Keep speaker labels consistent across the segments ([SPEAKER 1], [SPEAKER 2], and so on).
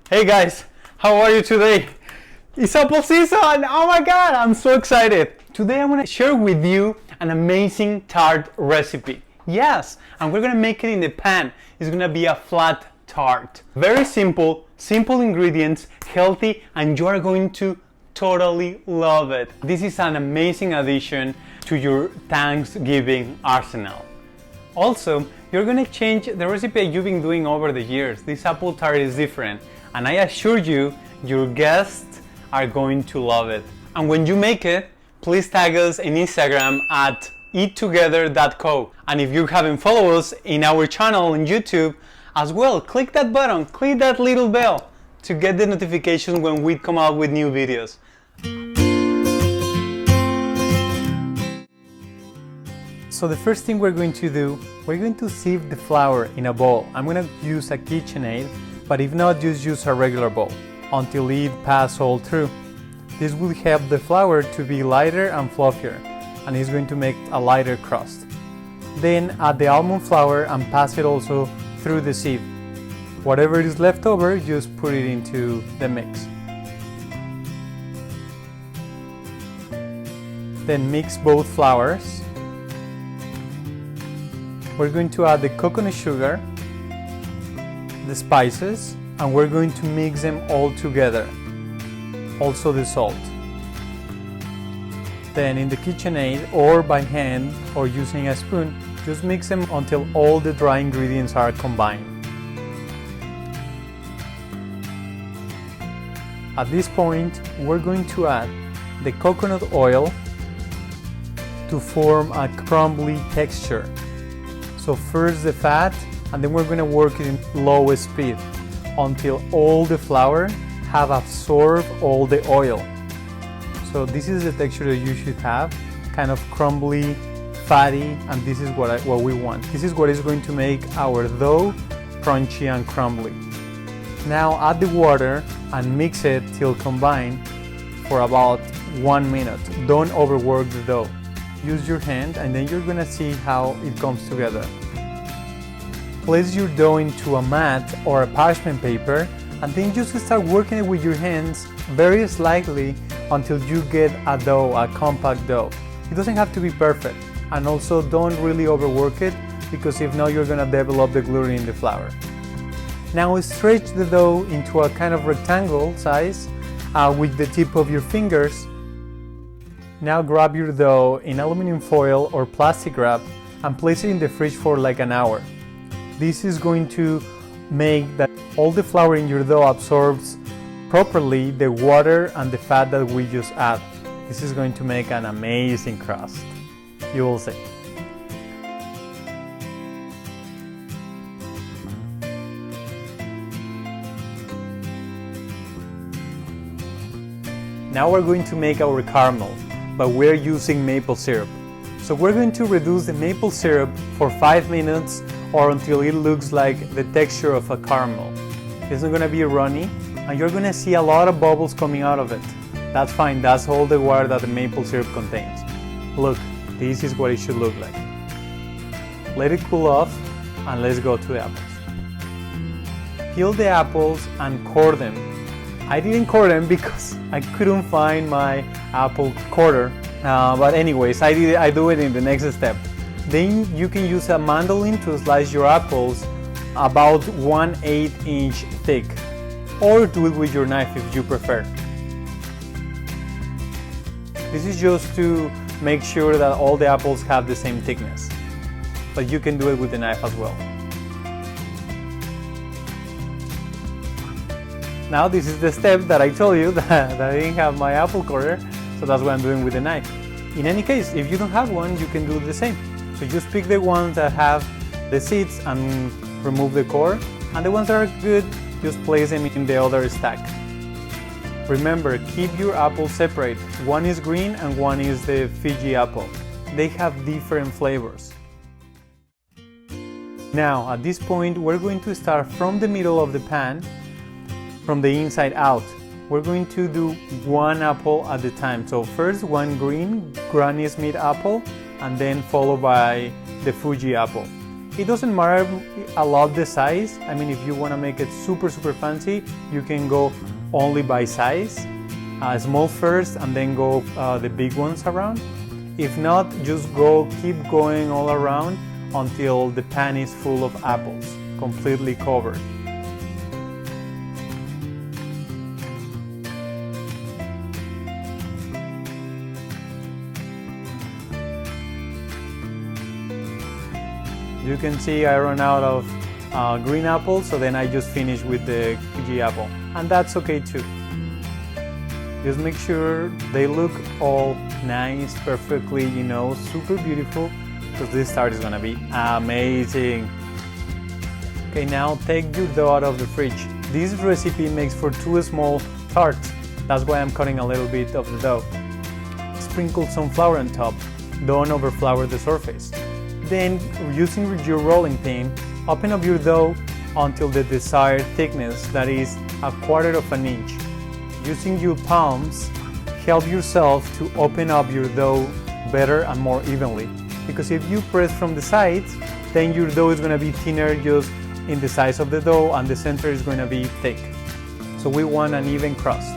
[SPEAKER 1] Hey guys, how are you today? It's apple season! Oh my god, I'm so excited! Today I'm gonna share with you an amazing tart recipe. Yes, and we're gonna make it in the pan. It's gonna be a flat tart. Very simple ingredients, healthy, and you are going to totally love it. This is an amazing addition to your Thanksgiving arsenal. Also, you're gonna change the recipe you've been doing over the years. This apple tart is different, and I assure you, your guests are going to love it. And when you make it, please tag us in Instagram at EATogether.co. And if you haven't followed us in our channel on YouTube as well, click that button, click that little bell to get the notifications when we come out with new videos. So the first thing we're going to do, we're going to sieve the flour in a bowl. I'm going to use a KitchenAid, but if not, just use a regular bowl until it passes all through. This will help the flour to be lighter and fluffier, and it's going to make a lighter crust. Then add the almond flour and pass it also through the sieve. Whatever is left over, just put it into the mix. Then mix both flours. We're going to add the coconut sugar, the spices, and we're going to mix them all together. Also the salt. Then in the KitchenAid or by hand or using a spoon, just mix them until all the dry ingredients are combined. At this point, we're going to add the coconut oil to form a crumbly texture. So first the fat, and then we're going to work it in low speed until all the flour have absorbed all the oil. So this is the texture that you should have, kind of crumbly, fatty, and this is what we want. This is what is going to make our dough crunchy and crumbly. Now add the water and mix it till combined for about 1 minute. Don't overwork the dough. Use your hand and then you're gonna see how it comes together. Place your dough into a mat or a parchment paper and then just start working it with your hands very slightly until you get a dough, a compact dough. It doesn't have to be perfect, and also don't really overwork it because if not, you're gonna develop the gluten in the flour. Now stretch the dough into a kind of rectangle size with the tip of your fingers. Now grab your dough in aluminum foil or plastic wrap and place it in the fridge for like an hour. This is going to make that all the flour in your dough absorbs properly the water and the fat that we just add. This is going to make an amazing crust. You will see. Now we're going to make our caramel, but we're using maple syrup. So we're going to reduce the maple syrup for 5 minutes or until it looks like the texture of a caramel. It's not going to be runny and you're going to see a lot of bubbles coming out of it. That's fine, that's all the water that the maple syrup contains. Look, this is what it should look like. Let it cool off and let's go to the apples. Peel the apples and core them. I didn't core them because I couldn't find my apple quarter, but anyways, I do it in the next step. Then you can use a mandolin to slice your apples about 1/8 inch thick, or do it with your knife if you prefer. This is just to make sure that all the apples have the same thickness, but you can do it with the knife as well. Now this is the step that I told you that I didn't have my apple quarter, so that's what I'm doing with the knife. In any case, if you don't have one, you can do the same. So just pick the ones that have the seeds and remove the core, and the ones that are good, just place them in the other stack. Remember, keep your apples separate. One is green and one is the Fiji apple. They have different flavors. Now, at this point, we're going to start from the middle of the pan, from the inside out. We're going to do one apple at a time. So first one green Granny Smith apple, and then followed by the Fuji apple. It doesn't matter a lot the size. I mean, if you want to make it super fancy, you can go only by size, small first and then go the big ones around. If not, just keep going all around until the pan is full of apples, completely covered. You can see I run out of green apples, so then I just finish with the Fuji apple, and that's okay too. Just make sure they look all nice, perfectly, super beautiful, because this tart is gonna be amazing. Okay, now take your dough out of the fridge. This recipe makes for 2 small tarts. That's why I'm cutting a little bit of the dough. Sprinkle some flour on top. Don't overflour the surface. Then, using your rolling pin, open up your dough until the desired thickness, that is 1/4 of an inch. Using your palms, help yourself to open up your dough better and more evenly. Because if you press from the sides, then your dough is going to be thinner just in the size of the dough, and the center is going to be thick. So we want an even crust.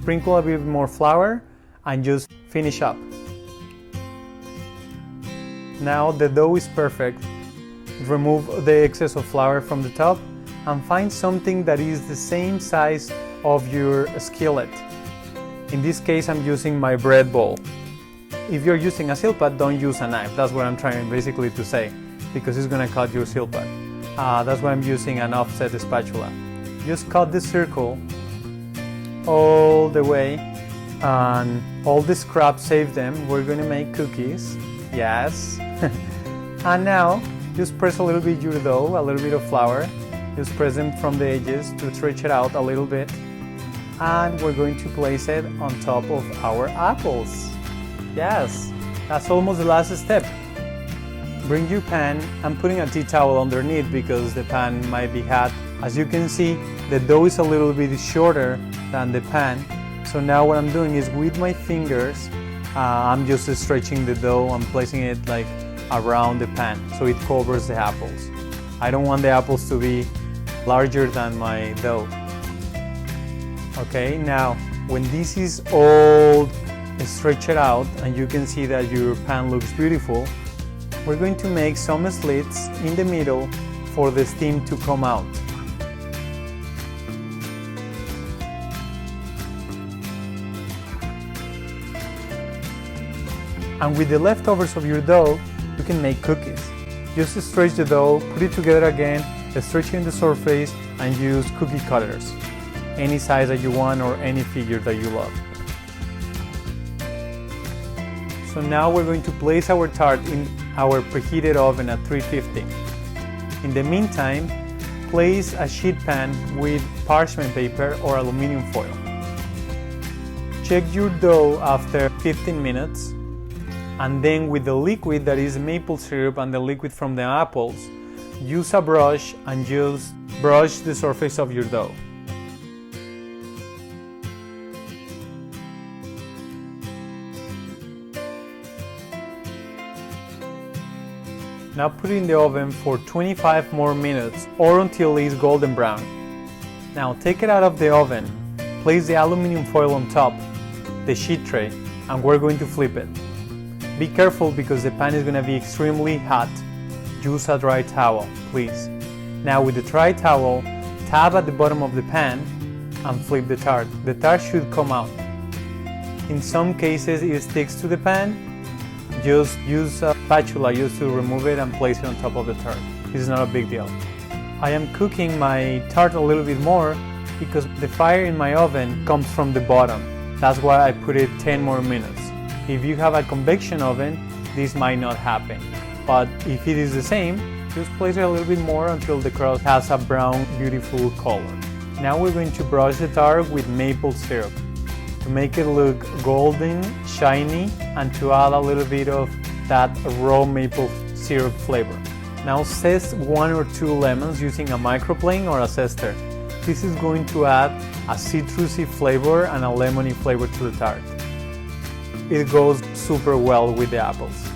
[SPEAKER 1] Sprinkle a bit more flour and just finish up. Now the dough is perfect. Remove the excess of flour from the top and find something that is the same size of your skillet. In this case, I'm using my bread bowl. If you're using a silpat, don't use a knife. That's what I'm trying basically to say, because it's gonna cut your silpat. That's why I'm using an offset spatula. Just cut the circle all the way, and all the scraps, save them. We're going to make cookies. Yes. And now just press a little bit your dough, a little bit of flour, just press them from the edges to stretch it out a little bit, and we're going to place it on top of our apples. Yes, that's almost the last step. Bring your pan and putting a tea towel underneath because the pan might be hot. As you can see, the dough is a little bit shorter than the pan. So now what I'm doing is with my fingers, I'm just stretching the dough and placing it like around the pan so it covers the apples. I don't want the apples to be larger than my dough. Okay, now when this is all stretched out and you can see that your pan looks beautiful, we're going to make some slits in the middle for the steam to come out. And with the leftovers of your dough, you can make cookies. Just stretch the dough, put it together again, stretch it in the surface, and use cookie cutters. Any size that you want or any figure that you love. So now we're going to place our tart in our preheated oven at 350. In the meantime, place a sheet pan with parchment paper or aluminum foil. Check your dough after 15 minutes. And then with the liquid that is maple syrup and the liquid from the apples, use a brush and just brush the surface of your dough. Now put it in the oven for 25 more minutes or until it's golden brown. Now take it out of the oven, place the aluminum foil on top, the sheet tray, and we're going to flip it. Be careful because the pan is going to be extremely hot. Use a dry towel, please. Now with the dry towel, tap at the bottom of the pan and flip the tart. The tart should come out. In some cases it sticks to the pan. Just use a spatula just to remove it and place it on top of the tart. This is not a big deal. I am cooking my tart a little bit more because the fire in my oven comes from the bottom. That's why I put it 10 more minutes. If you have a convection oven, this might not happen. But if it is the same, just place it a little bit more until the crust has a brown, beautiful color. Now we're going to brush the tart with maple syrup to make it look golden, shiny, and to add a little bit of that raw maple syrup flavor. Now zest 1 or 2 lemons using a microplane or a zester. This is going to add a citrusy flavor and a lemony flavor to the tart. It goes super well with the apples.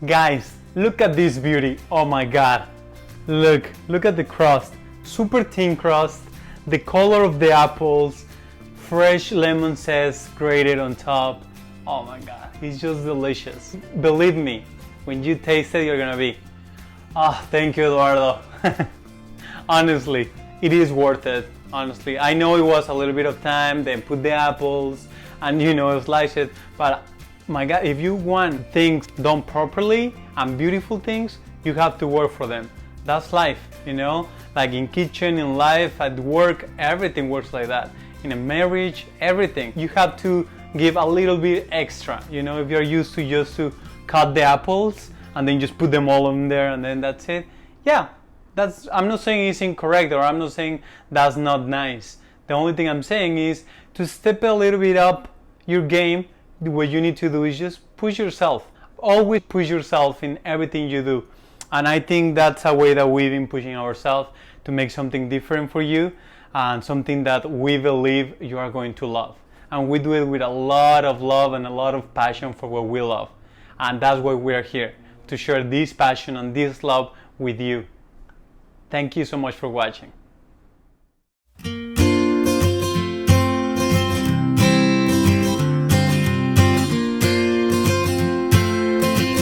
[SPEAKER 1] Guys, look at this beauty. Oh my god. Look at the crust. Super thin crust, the color of the apples, fresh lemon zest grated on top. Oh my god, it's just delicious. Believe me, when you taste it, you're gonna be, oh, thank you, Eduardo. Honestly, it is worth it. Honestly, I know it was a little bit of time, then put the apples and slice it, but my god, if you want things done properly and beautiful things, you have to work for them. That's life, like in kitchen, in life, at work, everything works like that. In a marriage, everything. You have to give a little bit extra, if you're used to just to cut the apples and then just put them all in there and then that's it. Yeah, I'm not saying it's incorrect, or I'm not saying that's not nice. The only thing I'm saying is to step a little bit up your game. What you need to do is just push yourself. Always push yourself in everything you do. And I think that's a way that we've been pushing ourselves to make something different for you and something that we believe you are going to love. And we do it with a lot of love and a lot of passion for what we love. And that's why we're here, to share this passion and this love with you. Thank you so much for watching.